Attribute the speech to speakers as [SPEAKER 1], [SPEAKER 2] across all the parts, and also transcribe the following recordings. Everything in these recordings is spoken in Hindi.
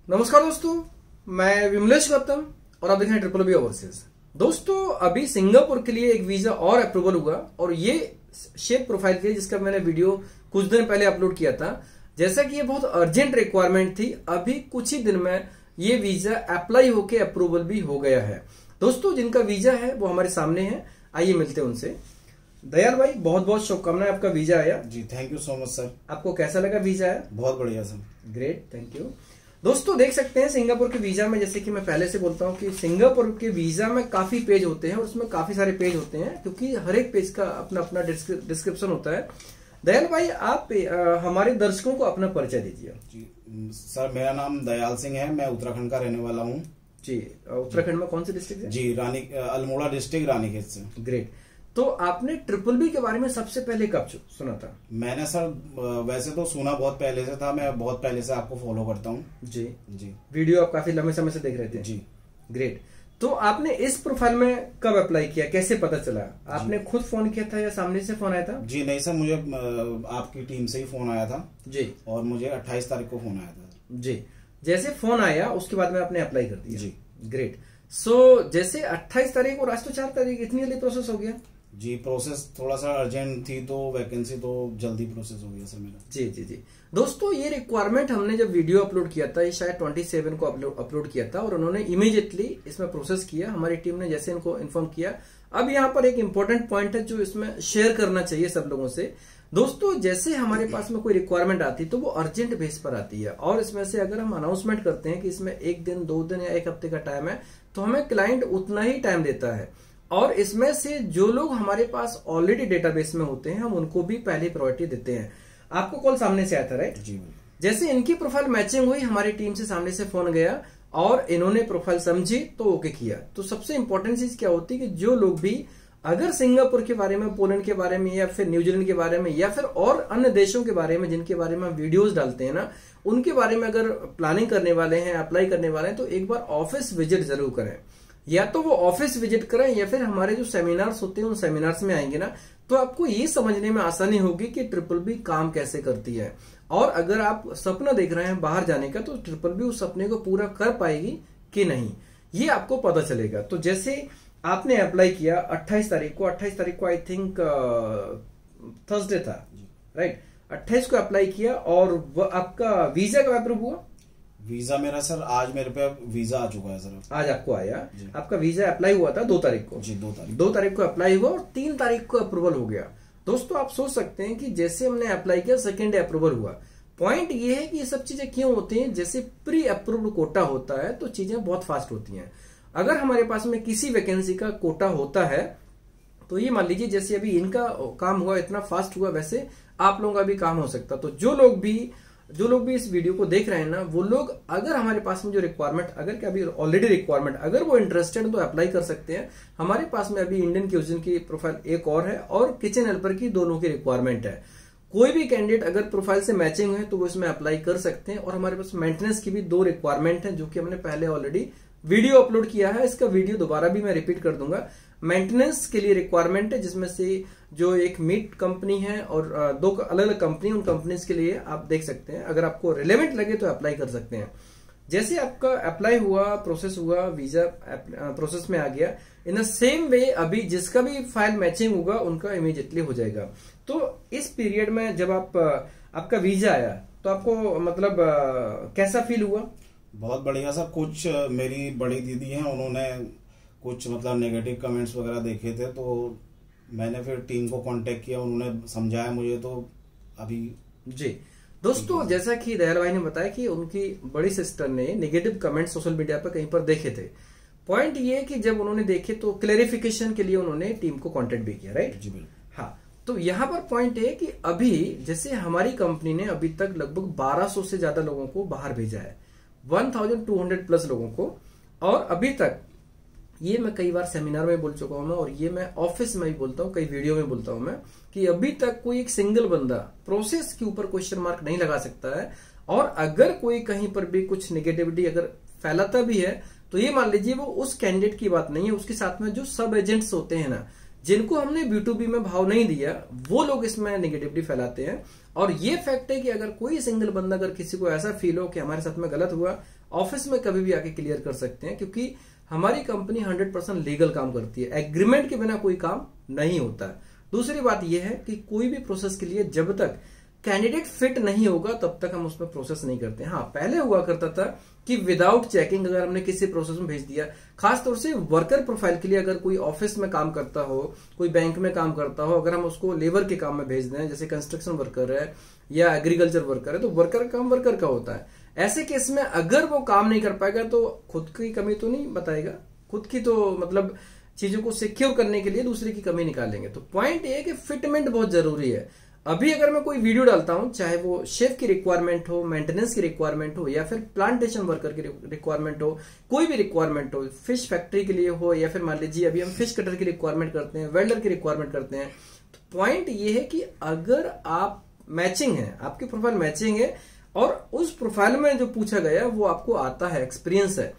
[SPEAKER 1] नमस्कार दोस्तों, मैं विमलेश गौतम और आप देख रहे हैं ट्रिपल बी ओवरसीज। दोस्तों, अभी सिंगापुर के लिए एक वीजा और अप्रूवल हुआ और ये शेप प्रोफाइल के लिए जिसका मैंने वीडियो कुछ दिन पहले अपलोड किया था। जैसा कि ये बहुत अर्जेंट रिक्वायरमेंट थी, अभी कुछ ही दिन में ये वीजा अप्लाई होके अप्रूवल भी हो गया है। दोस्तों, जिनका वीजा है वो हमारे सामने है, आइए मिलते हैं उनसे। दयाल भाई, बहुत बहुत शुभकामनाएं, आपका वीजा आया जी।
[SPEAKER 2] Thank you so much sir.
[SPEAKER 1] आपको कैसा लगा वीजा आया?
[SPEAKER 2] बहुत बढ़िया सर।
[SPEAKER 1] Great, thank you. दोस्तों, देख सकते हैं सिंगापुर के वीजा में, जैसे कि मैं पहले से बोलता हूं कि सिंगापुर के वीजा में काफी पेज होते हैं और उसमें काफी सारे पेज होते हैं क्योंकि हर एक पेज का अपना अपना डिस्क्रिप्शन होता है। दयाल भाई, आप हमारे दर्शकों को अपना परिचय दीजिए।
[SPEAKER 2] जी सर, मेरा नाम दयाल सिंह है, मैं उत्तराखंड का रहने वाला हूँ
[SPEAKER 1] जी। उत्तराखंड में कौन सी डिस्ट्रिक्ट है?
[SPEAKER 2] जी, अल्मोड़ा डिस्ट्रिक्ट, रानीखेत से।
[SPEAKER 1] ग्रेट। तो आपने ट्रिपल बी के बारे में सबसे पहले कब सुना था?
[SPEAKER 2] मैंने सर वैसे तो सुना बहुत पहले से था, मैं बहुत पहले से आपको फॉलो करता हूँ
[SPEAKER 1] जी।
[SPEAKER 2] जी,
[SPEAKER 1] वीडियो आप काफी लंबे समय से देख रहे थे
[SPEAKER 2] जी।
[SPEAKER 1] ग्रेट। तो आपने इस प्रोफाइल में कब अप्लाई किया, कैसे पता चला? आपने खुद फोन किया था या सामने से फोन आया था?
[SPEAKER 2] जी नहीं सर, मुझे आपकी टीम से ही फोन आया था
[SPEAKER 1] जी,
[SPEAKER 2] और मुझे 28 तारीख को फोन आया था
[SPEAKER 1] जी। जैसे फोन आया उसके बाद में आपने अप्लाई कर दिया
[SPEAKER 2] जी।
[SPEAKER 1] ग्रेट। जैसे 28 तारीख और आज तो 4 तारीख, इतनी जल्दी प्रोसेस हो गया?
[SPEAKER 2] जी, प्रोसेस थोड़ा सा अर्जेंट थी तो वैकेंसी तो जल्दी प्रोसेस हो गया सर मेरा।
[SPEAKER 1] जी जी जी। दोस्तों, ये रिक्वायरमेंट हमने जब वीडियो अपलोड किया था, ये शायद 27 को अपलोड किया था और उन्होंने इमीडिएटली इसमें प्रोसेस किया। हमारी टीम ने जैसे इनको इन्फॉर्म किया। अब यहाँ पर एक इंपॉर्टेंट पॉइंट है जो इसमें शेयर करना चाहिए सब लोगों से। दोस्तों, जैसे हमारे पास में कोई रिक्वायरमेंट आती है तो वो अर्जेंट बेस पर आती है और इसमें से अगर हम अनाउंसमेंट करते हैं कि इसमें 1 दिन 2 दिन या 1 हफ्ते का टाइम है तो हमें क्लाइंट उतना ही टाइम देता है और इसमें से जो लोग हमारे पास ऑलरेडी डेटाबेस में होते हैं हम उनको भी पहली प्रायोरिटी देते हैं। आपको कॉल सामने से आया था, राइट?
[SPEAKER 2] जी।
[SPEAKER 1] जैसे इनकी प्रोफाइल मैचिंग हुई, हमारी टीम से सामने से फोन गया और इन्होंने प्रोफाइल समझी तो ओके किया। तो सबसे इंपॉर्टेंट चीज क्या होती है कि जो लोग भी अगर सिंगापुर के बारे में, पोलैंड के बारे में या फिर न्यूजीलैंड के बारे में या फिर और अन्य देशों के बारे में जिनके बारे में वीडियोस डालते हैं ना, उनके बारे में अगर प्लानिंग करने वाले हैं, अप्लाई करने वाले हैं तो एक बार ऑफिस विजिट जरूर करें। या तो वो ऑफिस विजिट करें या फिर हमारे जो सेमिनार्स होते हैं उन सेमिनार्स में आएंगे ना, तो आपको ये समझने में आसानी होगी कि ट्रिपल बी काम कैसे करती है। और अगर आप सपना देख रहे हैं बाहर जाने का तो ट्रिपल बी उस सपने को पूरा कर पाएगी कि नहीं, ये आपको पता चलेगा। तो जैसे आपने अप्लाई किया 28 तारीख को आई थिंक थर्सडे था, राइट? 28 को अप्लाई किया और आपका वीजा कब अप्रूव हुआ?
[SPEAKER 2] वीजा मेरा सर आज मेरे पे वीजा आ चुका है सर।
[SPEAKER 1] आज आपको आया? आपका वीजा अप्लाई हुआ था 2 तारीख को?
[SPEAKER 2] जी,
[SPEAKER 1] 2 तारीख को अप्लाई हुआ और 3 तारीख को अप्रूवल हो गया। दोस्तों, आप सोच सकते हैं कि जैसे हमने अप्लाई किया सेकेंड डे अप्रूवल हुआ। पॉइंट ये है कि ये सब चीजें क्यों होती हैं, जैसे प्री अप्रूव्ड कोटा होता है तो चीजें बहुत फास्ट होती हैं। अगर हमारे पास में किसी वैकेंसी का कोटा होता है तो ये मान लीजिए जैसे अभी इनका काम हुआ, इतना फास्ट हुआ, वैसे आप लोगों का भी काम हो सकता। तो जो लोग भी इस वीडियो को देख रहे हैं ना, वो लोग अगर हमारे पास में जो रिक्वायरमेंट, अगर क्या अभी ऑलरेडी रिक्वायरमेंट, अगर वो इंटरेस्टेड तो अप्लाई कर सकते हैं। हमारे पास में अभी इंडियन क्यूजिन की प्रोफाइल एक और है और किचन हेल्पर की, दोनों की रिक्वायरमेंट है। कोई भी कैंडिडेट अगर प्रोफाइल से मैचिंग है तो वो इसमें अप्लाई कर सकते हैं। और हमारे पास मेंटेनेंस की भी 2 रिक्वायरमेंट है जो कि हमने पहले ऑलरेडी वीडियो अपलोड किया है। इसका वीडियो दोबारा भी मैं रिपीट कर दूंगा। मेंटेनेंस के लिए रिक्वायरमेंट है जिसमें से जो एक मीट कंपनी है और 2 अलग अलग कंपनी, उन कंपनीज के लिए आप देख सकते हैं। अगर आपको रिलेवेंट लगे तो अप्लाई कर सकते हैं। जैसे आपका अप्लाई हुआ, प्रोसेस हुआ, वीजा प्रोसेस में आ गया, इन द सेम वे अभी जिसका भी फाइल मैचिंग होगा उनका इमीडिएटली हो जाएगा। तो इस पीरियड में जब आपका वीजा आया तो आपको मतलब कैसा फील हुआ?
[SPEAKER 2] बहुत बढ़िया सर। कुछ मेरी बड़ी दीदी हैं, उन्होंने कुछ मतलब नेगेटिव कमेंट्स वगैरह देखे थे तो मैंने फिर टीम को कांटेक्ट किया, उन्होंने समझाया मुझे तो अभी
[SPEAKER 1] जी। दोस्तों, जैसा कि दयाल भाई ने बताया कि उनकी बड़ी सिस्टर ने नेगेटिव कमेंट सोशल मीडिया पर कहीं पर देखे थे। पॉइंट ये है कि जब उन्होंने देखे तो क्लेरिफिकेशन के लिए उन्होंने टीम को कांटेक्ट भी किया, राइट?
[SPEAKER 2] जी बिल्कुल।
[SPEAKER 1] हाँ, तो यहाँ पर पॉइंट है कि अभी जैसे हमारी कंपनी ने अभी तक लगभग 1200 से ज्यादा लोगों को बाहर भेजा है, 1200 प्लस लोगों को। और अभी तक ये मैं कई बार सेमिनार में बोल चुका हूं मैं, और ये मैं ऑफिस में भी बोलता हूं, कई वीडियो में बोलता हूं मैं, कि अभी तक कोई एक सिंगल बंदा प्रोसेस के ऊपर क्वेश्चन मार्क नहीं लगा सकता है। और अगर कोई कहीं पर भी कुछ नेगेटिविटी अगर फैलाता भी है तो ये मान लीजिए वो उस कैंडिडेट की बात नहीं है, उसके साथ में जो सब एजेंट्स होते हैं ना, जिनको हमने B2B में भाव नहीं दिया वो लोग इसमें निगेटिविटी फैलाते हैं। और ये फैक्ट है कि अगर कोई सिंगल बंदा, अगर किसी को ऐसा फील हो कि हमारे साथ में गलत हुआ, ऑफिस में कभी भी आके क्लियर कर सकते हैं, क्योंकि हमारी कंपनी 100% लीगल काम करती है, एग्रीमेंट के बिना कोई काम नहीं होता है। दूसरी बात यह है कि कोई भी प्रोसेस के लिए जब तक कैंडिडेट फिट नहीं होगा तब तक हम उसमें प्रोसेस नहीं करते। हाँ, पहले हुआ करता था कि विदाउट चेकिंग अगर हमने किसी प्रोसेस में भेज दिया, खासतौर से वर्कर प्रोफाइल के लिए, अगर कोई ऑफिस में काम करता हो, कोई बैंक में काम करता हो, अगर हम उसको लेबर के काम में भेज दें, जैसे कंस्ट्रक्शन वर्कर है या एग्रीकल्चर वर्कर है, तो वर्कर का काम वर्कर का होता है। ऐसे केस में अगर वो काम नहीं कर पाएगा तो खुद की कमी तो नहीं बताएगा, खुद की तो मतलब चीजों को सिक्योर करने के लिए दूसरे की कमी निकालेंगे। तो पॉइंट ये है कि फिटमेंट बहुत जरूरी है। अभी अगर मैं कोई वीडियो डालता हूं, चाहे वो शेफ की रिक्वायरमेंट हो, मेंटेनेंस की रिक्वायरमेंट हो, या फिर प्लांटेशन वर्कर की रिक्वायरमेंट हो, कोई भी रिक्वायरमेंट हो, फिश फैक्ट्री के लिए हो, या फिर मान लीजिए अभी हम फिश कटर की रिक्वायरमेंट करते हैं, वेल्डर की रिक्वायरमेंट करते हैं, तो पॉइंट ये है कि अगर आप मैचिंग है, आपकी प्रोफाइल मैचिंग है और उस प्रोफाइल में जो पूछा गया वो आपको आता है, एक्सपीरियंस है,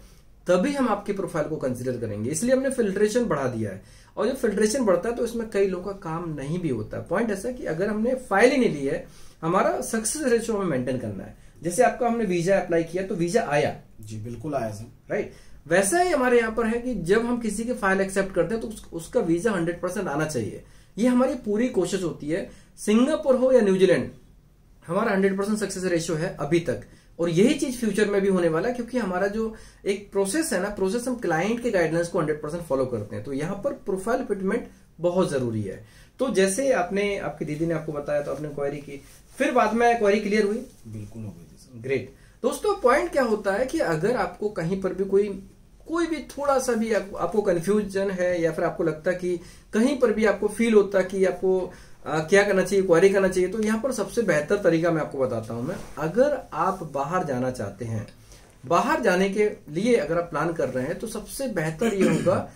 [SPEAKER 1] तभी हम आपकी प्रोफाइल को कंसीडर करेंगे। इसलिए हमने फिल्ट्रेशन बढ़ा दिया है। और जब फिल्ट्रेशन बढ़ता है तो इसमें कई लोगों का काम नहीं भी होता। पॉइंट ऐसा कि अगर हमने फाइल ही नहीं ली है, हमारा सक्सेस रेशियो हमें मेंटेन करना है। जैसे आपका हमने वीजा अप्लाई किया तो वीजा आया,
[SPEAKER 2] जी बिल्कुल आया सर,
[SPEAKER 1] राइट। वैसा ही हमारे यहाँ पर है कि जब हम किसी के फाइल एक्सेप्ट करते हैं तो उसका वीजा 100% आना चाहिए। ये हमारी पूरी कोशिश होती है। सिंगापुर हो या न्यूजीलैंड, हमारा 100% सक्सेस रेशियो है अभी तक, और यही चीज फ्यूचर में भी होने वाला है, क्योंकि हमारा जो एक प्रोसेस है ना, प्रोसेस हम क्लाइंट के गाइडलाइंस को 100% फॉलो करते हैं। तो यहाँ पर प्रोफाइल फिटमेंट बहुत जरूरी है। तो जैसे आपकी दीदी ने आपको बताया तो आपने क्वेरी की, फिर बाद में क्वेरी क्लियर हुई?
[SPEAKER 2] बिल्कुल हो गई सर।
[SPEAKER 1] ग्रेट। दोस्तों, पॉइंट क्या होता है कि अगर आपको कहीं पर भी कोई भी थोड़ा सा भी आपको कंफ्यूजन है, या फिर आपको लगता है कि कहीं पर भी आपको फील होता है कि आपको क्या करना चाहिए, क्वेरी करना चाहिए, तो यहाँ पर सबसे बेहतर तरीका मैं आपको बताता हूं। मैं, अगर आप बाहर जाना चाहते हैं, बाहर जाने के लिए अगर आप प्लान कर रहे हैं, तो सबसे बेहतर ये होगा,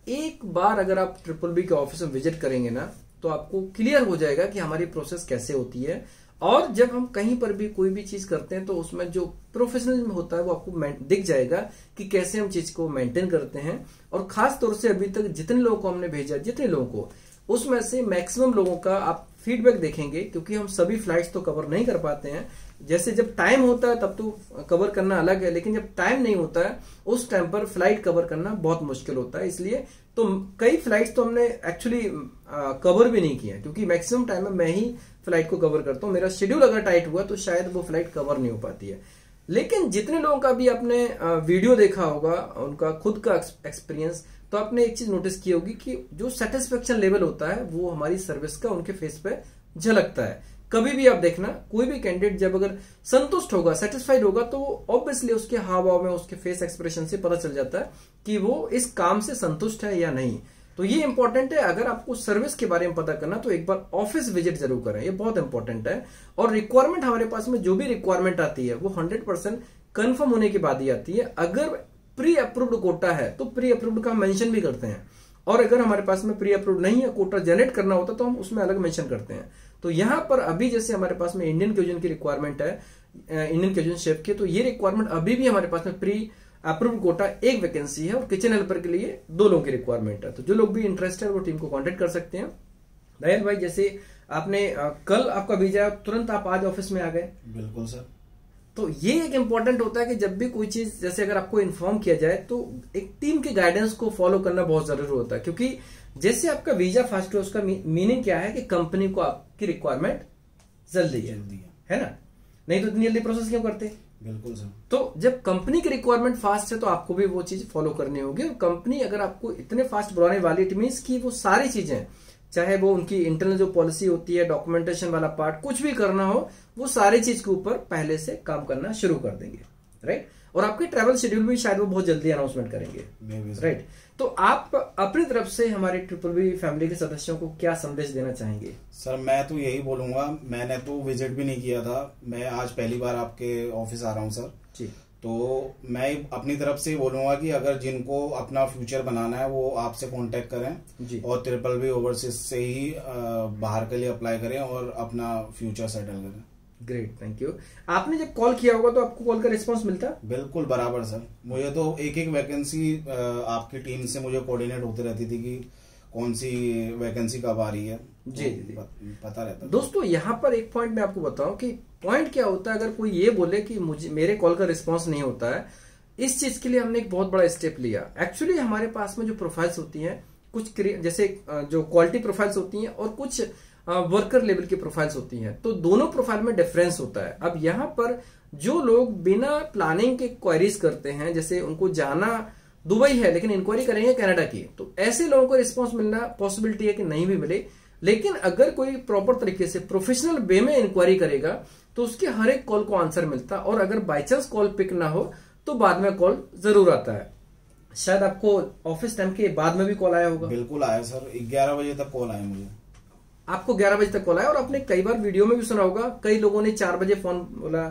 [SPEAKER 1] एक बार अगर आप BBB के ऑफिस में विजिट करेंगे ना, तो आपको क्लियर हो जाएगा कि हमारी प्रोसेस कैसे होती है। और जब हम कहीं पर भी कोई भी चीज करते हैं तो उसमें जो प्रोफेशनलिज्म होता है वो आपको दिख जाएगा कि कैसे हम चीज को मेंटेन करते हैं। और खास तौर से अभी तक जितने लोगों को हमने भेजा, जितने लोगों को, उसमें से मैक्सिमम लोगों का आप फीडबैक देखेंगे, क्योंकि हम सभी फ्लाइट्स तो कवर नहीं कर पाते हैं। जैसे जब टाइम होता है तब तो कवर करना अलग है, लेकिन जब टाइम नहीं होता है उस टाइम पर फ्लाइट कवर करना बहुत मुश्किल होता है। इसलिए तो कई फ्लाइट्स तो हमने एक्चुअली कवर भी नहीं किया, क्योंकि मैक्सिमम टाइम में मैं ही फ्लाइट को कवर करता हूँ। मेरा शेड्यूल अगर टाइट हुआ तो शायद वो फ्लाइट कवर नहीं हो पाती है। लेकिन जितने लोगों का भी आपने वीडियो देखा होगा, उनका खुद का एक्सपीरियंस, तो आपने एक चीज नोटिस की होगी कि जो सेटिस्फेक्शन लेवल होता है वो हमारी सर्विस का उनके फेस पे झलकता है। कभी भी आप देखना, कोई भी कैंडिडेट जब अगर संतुष्ट होगा, सेटिस्फाइड होगा, तो ऑब्वियसली उसके हाव भाव में, उसके फेस एक्सप्रेशन से पता चल जाता है कि वो इस काम से संतुष्ट है या नहीं। तो ये इंपॉर्टेंट है। अगर आपको सर्विस के बारे में पता करना तो एक बार ऑफिस विजिट जरूर करें, ये बहुत इंपॉर्टेंट है। और रिक्वायरमेंट हमारे पास में जो भी रिक्वायरमेंट आती है वो 100% कंफर्म होने के बाद ही आती है। अगर प्री अप्रूव्ड कोटा है तो प्री अप्रूव्ड का मेंशन भी करते हैं, और अगर हमारे पास में प्री अप्रूव्ड नहीं है, कोटा जनरेट करना होता तो हम उसमें अलग मेंशन करते हैं। तो यहां पर अभी जैसे हमारे पास में इंडियन क्यूजिन की रिक्वायरमेंट है, इंडियन क्यूजिन शेफ की, तो ये रिक्वायरमेंट अभी भी हमारे पास में प्री अप्रूव्ड कोटा एक वैकेंसी है, और किचन हेल्पर के लिए 2 लोगों की रिक्वायरमेंट है। तो जो लोग भी इंटरेस्टेड है वो टीम को कांटेक्ट कर सकते हैं। दयाल भाई, जैसे आपने कल आपका वीजा, तुरंत आप आज ऑफिस में आ गए?
[SPEAKER 2] बिल्कुल सर।
[SPEAKER 1] तो ये एक इंपॉर्टेंट होता है कि जब भी कोई चीज, जैसे अगर आपको इन्फॉर्म किया जाए, तो एक टीम के गाइडेंस को फॉलो करना बहुत जरूरी होता है। क्योंकि जैसे आपका वीजा फास्ट है, उसका मीनिंग क्या है कि कंपनी को आपकी रिक्वायरमेंट जल्दी है ना, नहीं तो इतनी जल्दी प्रोसेस क्यों करते?
[SPEAKER 2] बिल्कुल सर।
[SPEAKER 1] तो जब कंपनी की रिक्वायरमेंट फास्ट है तो आपको भी वो चीज फॉलो करनी होगी। और कंपनी अगर आपको इतने फास्ट बुलाने वाली, इट मीन्स कि वो सारी चीजें, चाहे वो उनकी इंटरनल जो पॉलिसी होती है, डॉक्यूमेंटेशन वाला पार्ट, कुछ भी करना हो, वो सारी चीज के ऊपर पहले से काम करना शुरू कर देंगे, राइट। और आपके ट्रैवल शेड्यूल भी शायद वो बहुत जल्दी अनाउंसमेंट करेंगे, राइट। तो आप अपनी तरफ से हमारे BBB फैमिली के सदस्यों को क्या संदेश देना चाहेंगे?
[SPEAKER 2] सर, मैं तो यही बोलूंगा, मैंने तो विजिट भी नहीं किया था, मैं आज पहली बार आपके ऑफिस आ रहा हूँ सर जी। तो मैं अपनी तरफ से बोलूंगा कि अगर जिनको अपना फ्यूचर बनाना है वो आपसे कांटेक्ट करें जी, और BBB ओवरसीज से ही बाहर के लिए अप्लाई करें और अपना फ्यूचर सेटल करें।
[SPEAKER 1] Great, thank you. आपने जब कॉल किया होगा तो आपको कॉल का रिस्पांस मिलता?
[SPEAKER 2] बिल्कुल बराबर सर। मुझे तो एक वैकेंसी आपकी टीम से मुझे कोऑर्डिनेट होती रहती थी कि कौन सी वैकेंसी कब आ रही है,
[SPEAKER 1] जी
[SPEAKER 2] पता रहता है।
[SPEAKER 1] दोस्तों यहाँ पर एक पॉइंट मैं आपको बताऊं कि पॉइंट क्या होता है, अगर कोई ये बोले कि मेरे कॉल का रिस्पांस नहीं होता है, इस चीज के लिए हमने एक बहुत बड़ा स्टेप लिया। एक्चुअली हमारे पास में जो प्रोफाइल्स होती हैं, कुछ जैसे जो क्वालिटी प्रोफाइल्स होती हैं और कुछ वर्कर लेवल की प्रोफाइल्स होती हैं, तो दोनों प्रोफाइल में डिफरेंस होता है। अब यहाँ पर जो लोग बिना प्लानिंग के क्वेरीज करते हैं, जैसे उनको जाना दुबई है लेकिन इंक्वायरी करेंगे कनाडा की, तो ऐसे लोगों को रिस्पॉन्स मिलना पॉसिबिलिटी है कि नहीं भी मिले। लेकिन अगर कोई प्रॉपर तरीके से प्रोफेशनल वे में इंक्वायरी करेगा तो उसके हर एक कॉल को आंसर मिलता, और अगर बाई चांस कॉल पिक ना हो तो बाद में कॉल जरूर आता है। शायद आपको ऑफिस टाइम के बाद में भी कॉल आया होगा।
[SPEAKER 2] बिल्कुल आया सर, 11 बजे तक कॉल आया मुझे।
[SPEAKER 1] आपको 11 बजे तक कॉल आया, और आपने कई बार वीडियो में भी सुना होगा, कई लोगों ने 4 बजे फोन बोला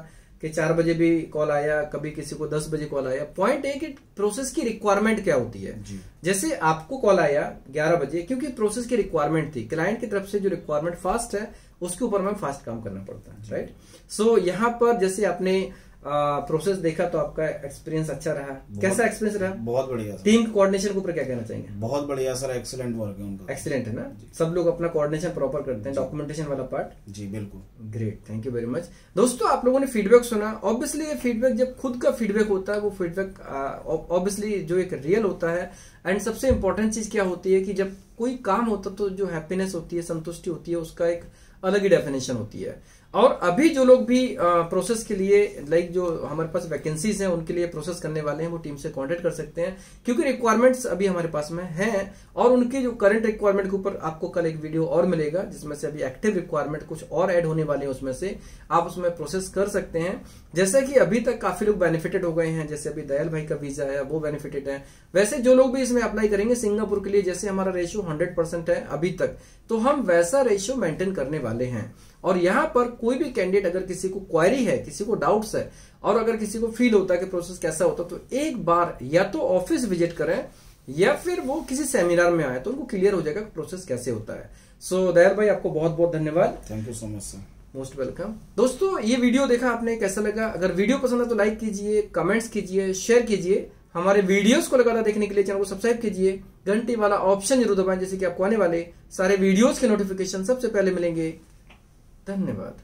[SPEAKER 1] कि 4 बजे भी कॉल आया, कभी किसी को 10 बजे कॉल आया। पॉइंट है कि प्रोसेस की रिक्वायरमेंट क्या होती है। जैसे आपको कॉल आया 11 बजे क्योंकि प्रोसेस की रिक्वायरमेंट थी, क्लाइंट की तरफ से जो रिक्वायरमेंट फास्ट है उसके ऊपर में फास्ट काम करना पड़ता है, राइट। सो यहाँ पर जैसे आपने प्रोसेस देखा तो आपका एक्सपीरियंस अच्छा रहा। कैसा एक्सपीरियंस रहा?
[SPEAKER 2] बहुत बढ़िया।
[SPEAKER 1] टीम कोऑर्डिनेशन के ऊपर क्या कहना चाहेंगे?
[SPEAKER 2] बहुत बढ़िया सर, एक्सीलेंट वर्क है उनका।
[SPEAKER 1] एक्सीलेंट है ना, सब लोग अपना कोऑर्डिनेशन प्रॉपर करते हैं, डॉक्यूमेंटेशन वाला पार्ट।
[SPEAKER 2] जी बिल्कुल,
[SPEAKER 1] great, thank you very much. दोस्तों आप लोगों ने फीडबैक सुना। ऑब्वियसली ये फीडबैक जब खुद का फीडबैक होता है, वो फीडबैक ऑब्वियसली जो एक रियल होता है। एंड सबसे इंपॉर्टेंट चीज क्या होती है कि जब कोई काम होता है तो जो हैप्पीनेस होती है, संतुष्टि होती है, उसका एक अलग ही डेफिनेशन होती है। और अभी जो लोग भी प्रोसेस के लिए लाइक जो हमारे पास वैकेंसीज हैं उनके लिए प्रोसेस करने वाले हैं, वो टीम से कांटेक्ट कर सकते हैं, क्योंकि रिक्वायरमेंट्स अभी हमारे पास में हैं। और उनके जो करंट रिक्वायरमेंट के ऊपर आपको कल एक वीडियो और मिलेगा, जिसमें से अभी एक्टिव रिक्वायरमेंट कुछ और ऐड होने वाले हैं, उसमें से आप उसमें प्रोसेस कर सकते हैं। जैसा कि अभी तक काफी लोग बेनिफिटेड हो गए हैं, जैसे अभी दयाल भाई का वीजा है वो बेनिफिटेड है। वैसे जो लोग भी इसमें अप्लाई करेंगे सिंगापुर के लिए, जैसे हमारा रेशियो 100% है अभी तक, तो हम वैसा रेशियो मेंटेन करने वाले हैं। और यहाँ पर कोई भी कैंडिडेट अगर किसी को क्वेरी है, किसी को डाउट्स है, और अगर किसी को फील होता है कि प्रोसेस कैसा होता है, तो एक बार या तो ऑफिस विजिट करें या फिर वो किसी सेमिनार में आए, तो उनको क्लियर हो जाएगा प्रोसेस कैसे होता है। सो दयाल भाई आपको बहुत बहुत धन्यवाद।
[SPEAKER 2] Thank you so much sir,
[SPEAKER 1] most welcome. दोस्तों ये वीडियो देखा आपने, कैसा लगा? अगर वीडियो पसंद है तो लाइक कीजिए, कमेंट्स कीजिए, शेयर कीजिए। हमारे वीडियोस को लगातार देखने के लिए चैनल को सब्सक्राइब कीजिए, घंटी वाला ऑप्शन जरूर दबाएं, जैसे कि आपको आने वाले सारे वीडियोस के नोटिफिकेशन सबसे पहले मिलेंगे। धन्यवाद।